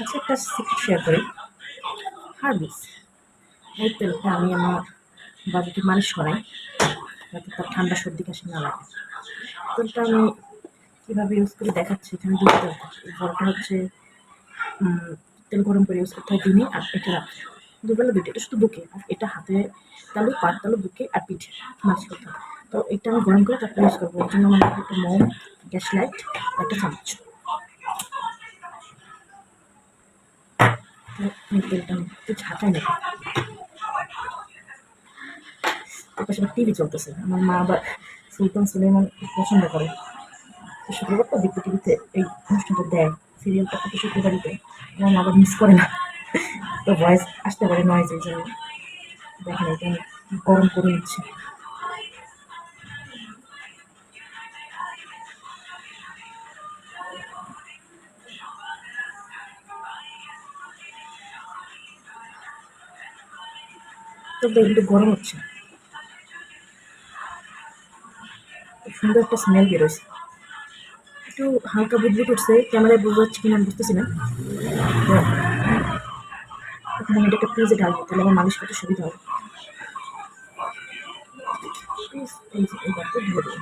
আচ্ছা, একটা secret share করি। হারবিস এই তেলটা আমি আমার বাড়িতে মালিশ করাই, যাতে তার ঠান্ডা সর্দি কাশি না লাগে। তেলটা আমি কীভাবে ইউজ করে দেখাচ্ছি। এখানে দুটো তেল থাকে। এই বড়টা হচ্ছে তেল গরম করে ইউজ করতে হয় দিনে, আর এটা রাত্রে। দুবেলা দুটো, এটা শুধু বুকে, আর এটা হাতে তালু, পার তালু, বুকে আর পিঠে মালিশ করতে হয়। তো এটা আমি গরম করে তারপরে ইউজ করবো। এর জন্য আমার একটা মোম, গ্যাস লাইট, একটা চামচ। তো এই তেলটা আমি একটু ঝাঁকাই নেব। তার পাশে টিভি চলতেছে। আমার মা আবার সুলতান সুলেমান পছন্দ করে। তো শুক্রবার তো দীপ্তি টিভিতে এই অনুষ্ঠানটা দেয়, সিরিয়ালটা প্রতি শুক্রবারই দেয়। আমার মা আবার মিস করে না। তো ভয়েস আসতে পারে নয়েজ, এই জন্য দেখেন এটা আমি গরম করে নিচ্ছি। তো একটু গরম হচ্ছে, সুন্দর একটা স্মেল বেরোচ্ছে। একটু হালকা বুদবুদ উঠছে, ক্যামেরায় বোঝা যাচ্ছে কিনা আমি বুঝতেছি না। তো এখন আমি এটা একটা ফ্রিজে ঢালবো, তাহলে আমার মালিশ করতে সুবিধা হবে। প্লিজ এই যে এইবারটা ধুয়ে দেবো।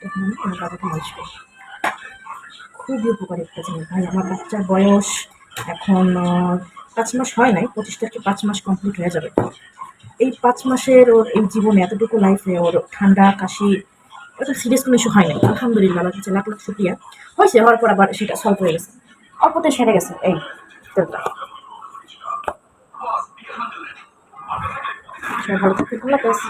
এখন আমি আমার বাবাকে মালিশ করবো। খুবই উপকারী একটা জিনিস ভাই। আমার বাচ্চার বয়স এখন 5 মাস হয় নাই, 25 তারিখে 5 মাস কমপ্লিট হয়ে যাবে। এই 5 মাসের ওর এই জীবনে এতটুকু লাইফে ওর ঠান্ডা কাশি এরকম সিরিয়াস কোনো ইস্যু হয় নাই, আলহামদুলিল্লাহ। আল্লাহর কাছে লাখ লাখ শুকরিয়া। হয়েছে, হওয়ার পর আবার সেটা সলভ হয়ে গেছে, অল্পতে সেরে গেছে। এই তেলটা সবাই ভালো থাকতে, আল্লাহ হাফেজ।